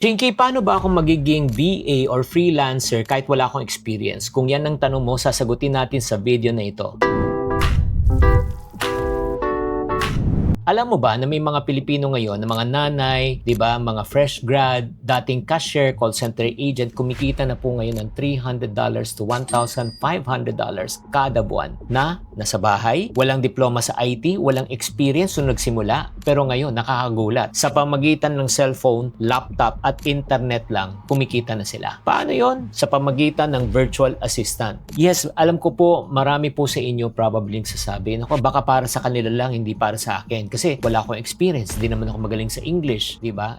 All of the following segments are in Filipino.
Chinky, paano ba ako magiging VA or freelancer kahit wala akong experience? Kung yan ang tanong mo, sasagutin natin sa video na ito. Alam mo ba na may mga Pilipino ngayon na mga nanay, 'di ba, mga fresh grad, dating cashier, call center agent, kumikita na po ngayon ng $300 to $1,500 kada buwan na nasa bahay, walang diploma sa IT, walang experience nung nagsimula, pero ngayon nakakagulat. Sa pamagitan ng cellphone, laptop at internet lang, kumikita na sila. Paano 'yon? Sa pamagitan ng virtual assistant. Yes, alam ko po, marami po sa inyo probably sasabi, "Nako, baka para sa kanila lang, hindi para sa akin." Kasi wala akong experience, di naman ako magaling sa English, di ba?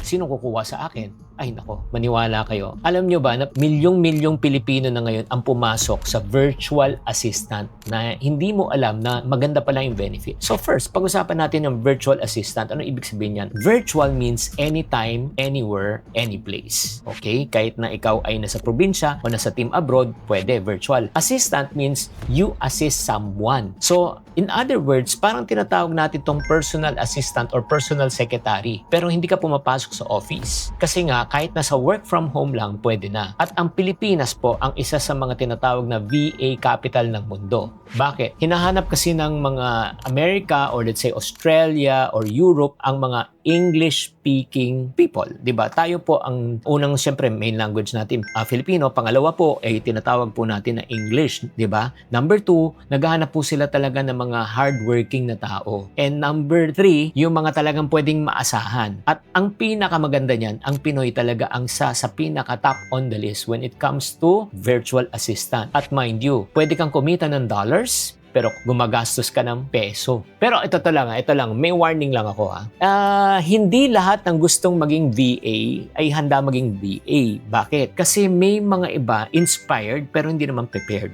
Sino kukuha sa akin? Ay nako, maniwala kayo. Alam nyo ba na milyong-milyong Pilipino na ngayon ang pumasok sa virtual assistant na hindi mo alam na maganda pala yung benefit. So first, pag-usapan natin ng virtual assistant. Ano ibig sabihin yan? Virtual means anytime, anywhere, any place. Okay? Kahit na ikaw ay nasa probinsya o nasa team abroad, pwede virtual. Assistant means you assist someone. So, in other words, parang tinatawag natin tong personal assistant or personal secretary. Pero hindi ka pumapasok sa office. Kasi nga, kahit nasa work from home lang, pwede na. At ang Pilipinas po ang isa sa mga tinatawag na VA capital ng mundo. Bakit? Hinahanap kasi ng mga America or let's say Australia or Europe ang mga English-speaking people. Diba? Tayo po ang unang, siyempre, main language natin, Filipino. Pangalawa po, ay tinatawag po natin na English. Diba? Number 2, naghahanap po sila talaga ng mga hardworking na tao. And number 3, yung mga talagang pwedeng maasahan. At ang pinakamaganda niyan, ang Pinoy talaga ang sa pinaka-top on the list when it comes to virtual assistant. At mind you, pwede kang kumita ng dollars, pero gumagastos ka ng peso. Pero ito lang, may warning lang ako hindi lahat ng gustong maging VA ay handa maging VA. Bakit? Kasi may mga iba inspired pero hindi naman prepared.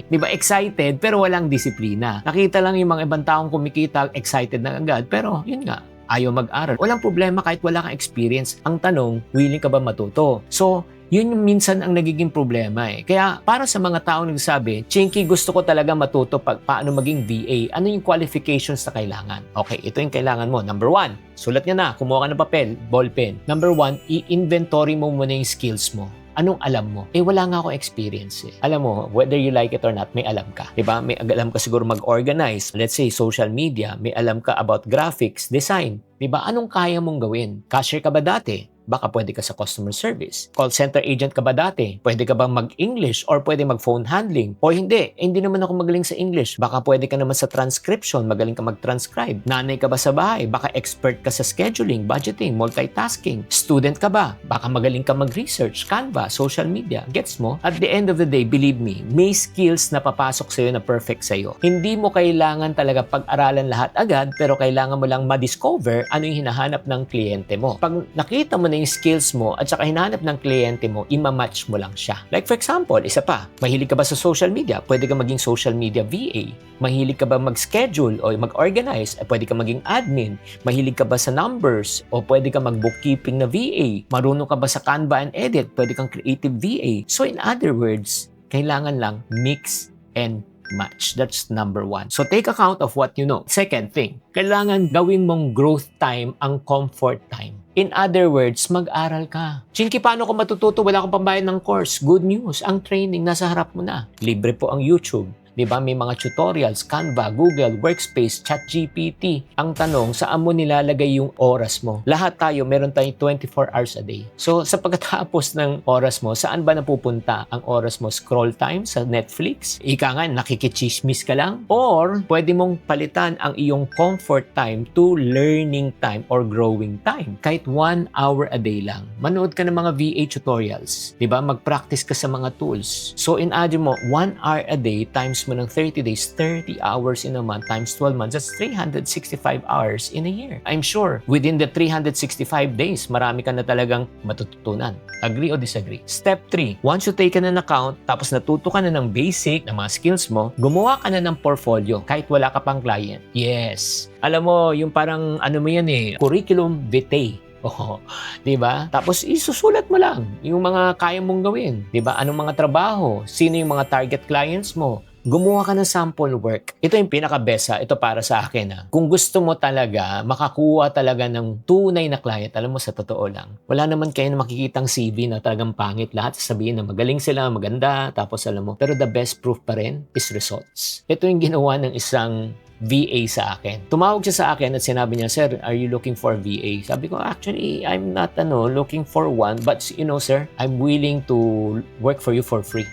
Di ba? Excited pero walang disiplina. Nakita lang yung mga ibang taong kumikita, excited na agad, pero yun nga, ayaw mag-aral. Walang problema kahit wala kang experience. Ang tanong, willing ka ba matuto? So, yun yung minsan ang nagiging problema Kaya para sa mga taong nagsasabi, Chinky, gusto ko talaga matuto paano maging VA. Ano yung qualifications na kailangan? Okay, ito yung kailangan mo. Number 1, sulat nga na, kumuha ka ng papel, ballpen. Number 1, i-inventory mo muna yung skills mo. Anong alam mo? Wala nga ako experience Alam mo, whether you like it or not, may alam ka. Diba? May alam ka siguro mag-organize. Let's say, social media. May alam ka about graphics, design. Diba? Anong kaya mong gawin? Cashier ka ba dati? Baka pwede ka sa customer service. Call center agent ka ba dati? Pwede ka bang mag-English or pwede mag-phone handling? O hindi, hindi naman ako magaling sa English. Baka pwede ka naman sa transcription, magaling ka mag-transcribe. Nanay ka ba sa bahay? Baka expert ka sa scheduling, budgeting, multitasking. Student ka ba? Baka magaling ka mag-research, Canva, social media. Gets mo? At the end of the day, believe me, may skills na papasok sa'yo na perfect sa'yo. Hindi mo kailangan talaga pag-aralan lahat agad, pero kailangan mo lang ma-discover ano yung hinahanap ng kliyente mo. Pag nakita mo na yung skills mo at saka hinahanap ng kliyente mo, ima-match mo lang siya. Like for example, isa pa, mahilig ka ba sa social media? Pwede ka maging social media VA. Mahilig ka ba mag-schedule o mag-organize? Pwede ka maging admin. Mahilig ka ba sa numbers? O pwede ka mag-bookkeeping na VA. Marunong ka ba sa Canva and edit? Pwede kang creative VA. So in other words, kailangan lang mix and match. That's number 1. So take account of what you know. Second thing, kailangan gawin mong growth time ang comfort time. In other words, mag-aral ka. Chinky, paano ko matututo? Wala akong pambayad ng course. Good news, ang training nasa harap mo na. Libre po ang YouTube. Diba? May mga tutorials, Canva, Google, Workspace, ChatGPT. Ang tanong, saan mo nilalagay yung oras mo? Lahat tayo, meron tayong 24 hours a day. So, sa pagkatapos ng oras mo, saan ba napupunta ang oras mo? Scroll time sa Netflix? Ika nga, nakikichismis ka lang? Or, pwede mong palitan ang iyong comfort time to learning time or growing time. Kahit 1 hour a day lang. Manood ka ng mga VA tutorials. Diba? Mag-practice ka sa mga tools. So, in other mo, 1 hour a day times mo ng 30 days, 30 hours in a month times 12 months, that's 365 hours in a year. I'm sure within the 365 days, marami ka na talagang matututunan. Agree o disagree? Step 3, once you take an account, tapos natuto ka na ng basic na mga skills mo, gumawa ka na ng portfolio kahit wala ka pang client. Yes. Alam mo, yung parang ano mo yan curriculum vitae. Oh, 'di ba? Tapos isusulat mo lang yung mga kaya mong gawin, 'di ba? Anong mga trabaho, sino yung mga target clients mo, Gumawa ka ng sample work. Ito yung pinaka-best ito para sa akin Kung gusto mo talaga, makakuha talaga ng tunay na client, alam mo sa totoo lang, wala naman kayo na makikitang CV na talagang pangit. Lahat sasabihin na magaling sila, maganda, tapos alam mo. Pero the best proof pa rin is results. Ito yung ginawa ng isang VA sa akin. Tumawag siya sa akin at sinabi niya, "Sir, are you looking for VA?" Sabi ko, "Actually, I'm not looking for one, but sir, I'm willing to work for you for free."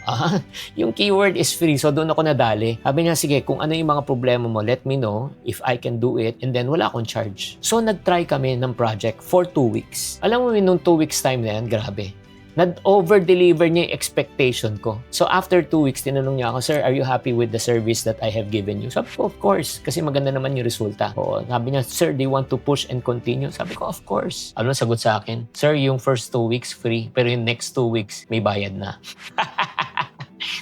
Yung keyword is free, so doon ako nadali. Sabi niya, "Sige, kung ano yung mga problema mo, let me know if I can do it," and then wala akong charge. So nag-try kami ng project for 2 weeks. Alam mo, nung 2 weeks time na yan, grabe. Nag-over-deliver niya yung expectation ko. So after 2 weeks, tinanong niya ako, "Sir, are you happy with the service that I have given you?" Sabi ko, "Of course." Kasi maganda naman yung resulta. Oo. Sabi niya, "Sir, do you want to push and continue?" Sabi ko, "Of course." Ano sagot sa akin? "Sir, yung first 2 weeks free, pero yung next 2 weeks may bayad na."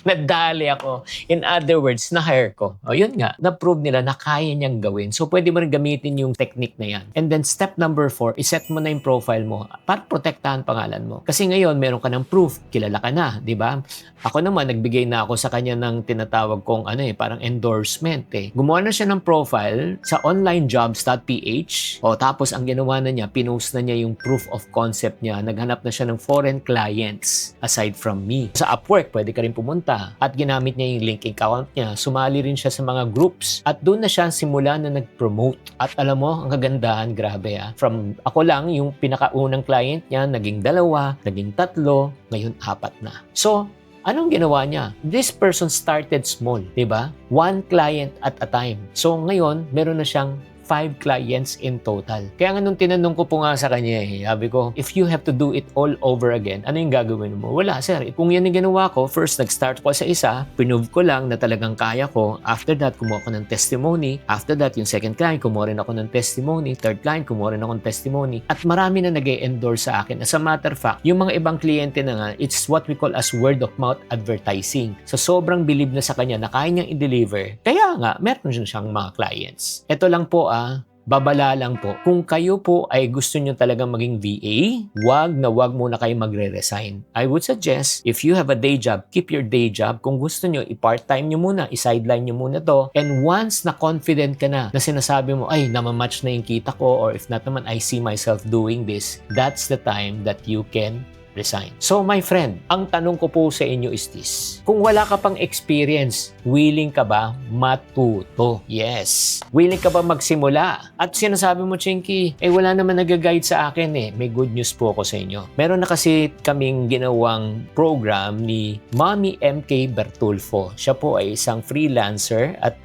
Nadali ako. In other words, na-hire ko. O yun nga, na-prove nila na kaya niyang gawin. So pwede mo rin gamitin yung technique na yan. And then step number 4, iset mo na yung profile mo para protektahan pangalan mo. Kasi ngayon, meron ka ng proof. Kilala ka na, di ba? Ako naman, nagbigay na ako sa kanya ng tinatawag kong parang endorsement Gumawa na siya ng profile sa onlinejobs.ph. Tapos ang ginawa na niya, pinost na niya yung proof of concept niya. Naghanap na siya ng foreign clients aside from me. Sa Upwork, pwede ka rin pumunta at ginamit niya yung link account niya. Sumali rin siya sa mga groups at doon na siya simula na nag-promote. At alam mo, ang kagandahan, grabe From ako lang, yung pinakaunang client niya, naging 2, naging 3, ngayon 4 na. So, anong ginawa niya? This person started small, di ba? 1 client at a time. So, ngayon, meron na siyang 5 clients in total. Kaya nga nung tinanong ko po nga sa kanya sabi ko, "If you have to do it all over again, ano yung gagawin mo?" "Wala, sir. Kung yan yung ginawa ko, first nag-start ko sa isa, pinove ko lang na talagang kaya ko. After that, kumuha ko ng testimony. After that, yung second client, kumuha rin ako ng testimony. Third client, kumuha rin ako ng testimony. At marami na nag-e-endorse sa akin. As a matter of fact, yung mga ibang kliyente na nga, it's what we call as word of mouth advertising. So, sobrang believe na sa kanya na kaya niyang i-deliver. Kaya nga, meron siyang mga clients. Ito lang po babala lang po. Kung kayo po ay gusto nyo talagang maging VA, wag muna kayo magre-resign. I would suggest, if you have a day job, keep your day job. Kung gusto nyo, i-part-time nyo muna, i-sideline nyo muna to. And once na confident ka na sinasabi mo, "Ay, namamatch na yung kita ko," or if not naman, "I see myself doing this," that's the time that you can resign. So my friend, ang tanong ko po sa inyo is this. Kung wala ka pang experience, willing ka ba matuto? Yes. Willing ka ba magsimula? At sinasabi mo, "Chinky, wala naman nag-guide sa akin May good news po ako sa inyo. Meron na kasi kaming ginawang program ni Mommy MK Bertulfo. Siya po ay isang freelancer at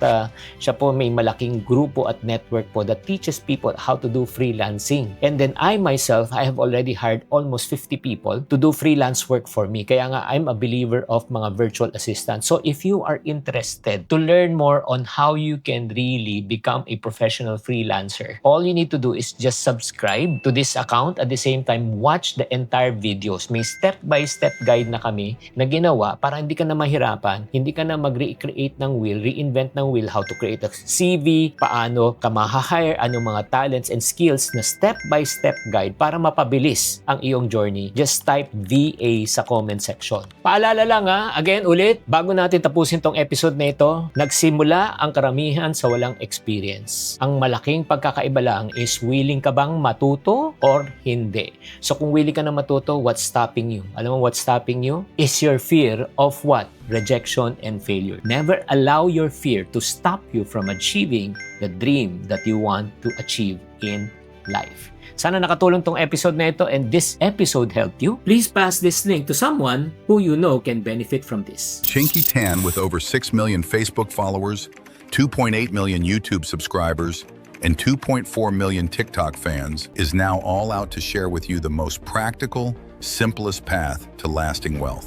siya po may malaking grupo at network po that teaches people how to do freelancing. And then I myself, I have already hired almost 50 people to do freelance work for me. Kaya nga, I'm a believer of mga virtual assistants. So if you are interested to learn more on how you can really become a professional freelancer, all you need to do is just subscribe to this account. At the same time, watch the entire videos. May step-by-step guide na kami na ginawa para hindi ka na mahirapan, hindi ka na mag-recreate ng wheel, reinvent ng wheel, how to create a CV, paano ka ma-hire, anong mga talents and skills na step-by-step guide para mapabilis ang iyong journey. Just type VA sa comment section. Paalala lang again ulit, bago natin tapusin tong episode na ito, nagsimula ang karamihan sa walang experience. Ang malaking pagkakaiba lang is willing ka bang matuto or hindi. So kung willing ka na matuto, what's stopping you? Alam mo what's stopping you? Is your fear of what? Rejection and failure. Never allow your fear to stop you from achieving the dream that you want to achieve in life. Sana nakatulong tong episode na ito and this episode helped you. Please pass this link to someone who you know can benefit from this. Chinky Tan, with over 6 million Facebook followers, 2.8 million YouTube subscribers, and 2.4 million TikTok fans, is now all out to share with you the most practical, simplest path to lasting wealth.